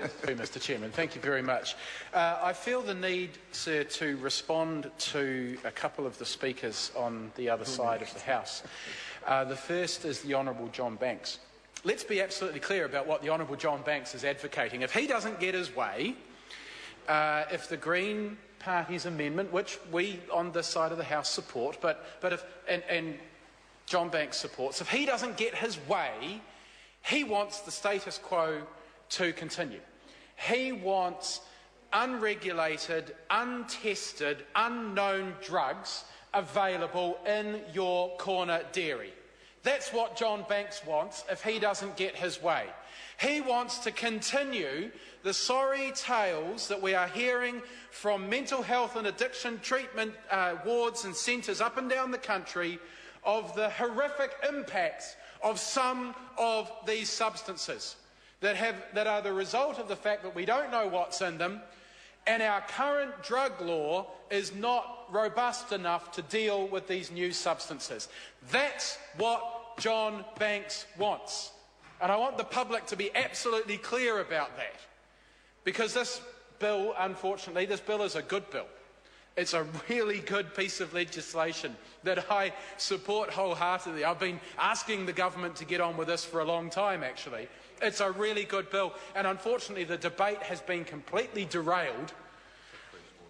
Mr. Chairman. Thank you very much. I feel the need, sir, to respond to a couple of the speakers on the other side of the House. The first is the Honourable John Banks. Let's be absolutely clear about what the Honourable John Banks is advocating. If he doesn't get his way, if the Green Party's amendment, which we on this side of the House support, but if John Banks supports, if he doesn't get his way, he wants the status quo to continue. He wants unregulated, untested, unknown drugs available in your corner dairy. That's what John Banks wants if he doesn't get his way. He wants to continue the sorry tales that we are hearing from mental health and addiction treatment wards and centres up and down the country of the horrific impacts of some of these substances that are the result of the fact that we don't know what's in them, and our current drug law is not robust enough to deal with these new substances. That's what John Banks wants. And I want the public to be absolutely clear about that. Because this bill, unfortunately, this bill is a good bill. It's a really good piece of legislation that I support wholeheartedly. I've been asking the government to get on with this for a long time, actually. It's a really good bill, and unfortunately the debate has been completely derailed.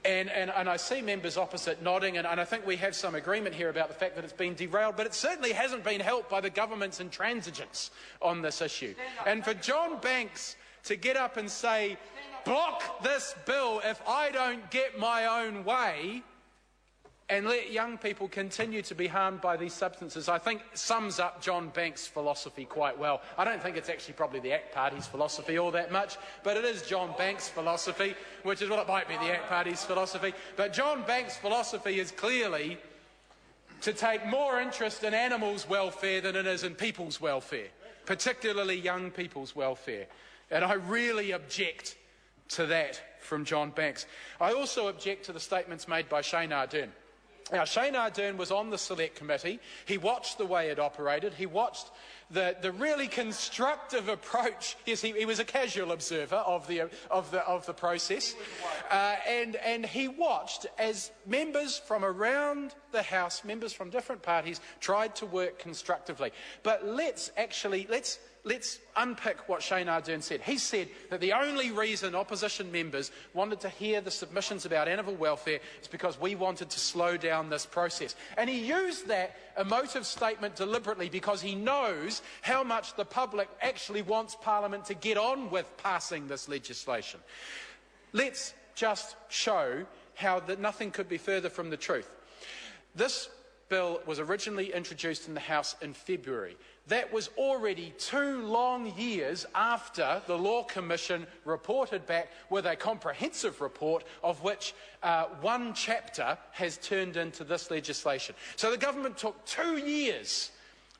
And I see members opposite nodding, and I think we have some agreement here about the fact that it's been derailed, but it certainly hasn't been helped by the government's intransigence on this issue. And for John Banks to get up and say, block this bill if I don't get my own way, and let young people continue to be harmed by these substances, I think sums up John Banks' philosophy quite well. I don't think it's actually probably the ACT Party's philosophy all that much, but it is John Banks' philosophy, which is, well, it might be the ACT Party's philosophy, but John Banks' philosophy is clearly to take more interest in animals' welfare than it is in people's welfare, particularly young people's welfare. And I really object to that from John Banks. I also object to the statements made by Shane Ardern. Now, Shane Ardern was on the Select Committee. He watched the way it operated. He watched the really constructive approach. Yes, he was a casual observer of the process, and he watched as members from around the House, members from different parties, tried to work constructively. But let's unpick what Shane Ardern said. He said that the only reason opposition members wanted to hear the submissions about animal welfare is because we wanted to slow down this process. And he used that emotive statement deliberately because he knows how much the public actually wants Parliament to get on with passing this legislation. Let's just show how that nothing could be further from the truth. This bill was originally introduced in the House in February. That was already 2 long years after the Law Commission reported back with a comprehensive report, of which one chapter has turned into this legislation. So the government took 2 years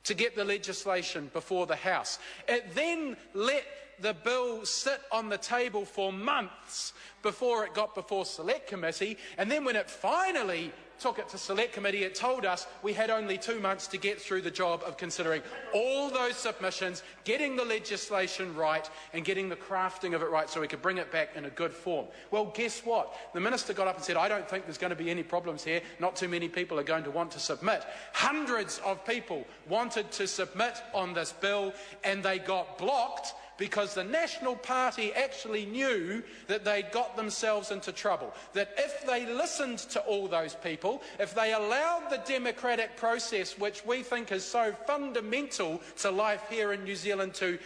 to get the legislation before the House. It then let the bill sit on the table for months before it got before Select Committee, and then when it finally took it to Select Committee, it told us we had only 2 months to get through the job of considering all those submissions, getting the legislation right and getting the crafting of it right so we could bring it back in a good form. Well, guess what? The Minister got up and said, I don't think there's going to be any problems here. Not too many people are going to want to submit. Hundreds of people wanted to submit on this bill and they got blocked because the National Party actually knew that they'd got themselves into trouble. That if they listened to all those people, if they allowed the democratic process, which we think is so fundamental to life here in New Zealand, to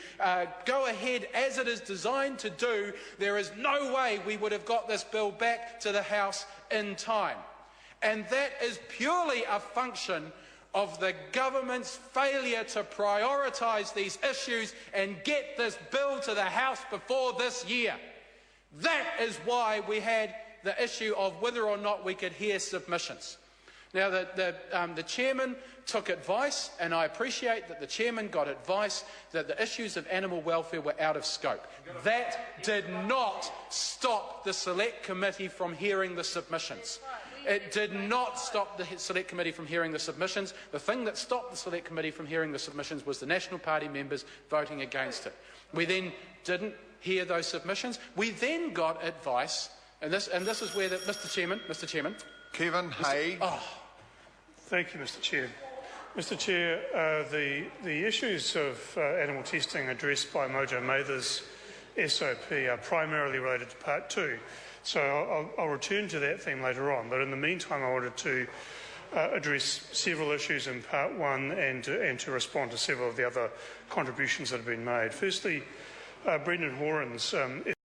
go ahead as it is designed to do, there is no way we would have got this bill back to the House in time. And that is purely a function of the government's failure to prioritise these issues and get this bill to the House before this year. That is why we had the issue of whether or not we could hear submissions. Now, the chairman took advice, and I appreciate that the chairman got advice that the issues of animal welfare were out of scope. That did not stop the Select Committee from hearing the submissions. It did not stop the Select Committee from hearing the submissions. The thing that stopped the Select Committee from hearing the submissions was the National Party members voting against it. We then didn't hear those submissions. We then got advice, and this is where Mr. Chairman. Kevin Hay. Thank you, Mr. Chair. Mr. Chair, the issues of animal testing addressed by Mojo Mather's SOP are primarily related to Part 2. So I'll return to that theme later on. But in the meantime, I wanted to address several issues in Part 1 and to respond to several of the other contributions that have been made. Firstly, Brendan Horan's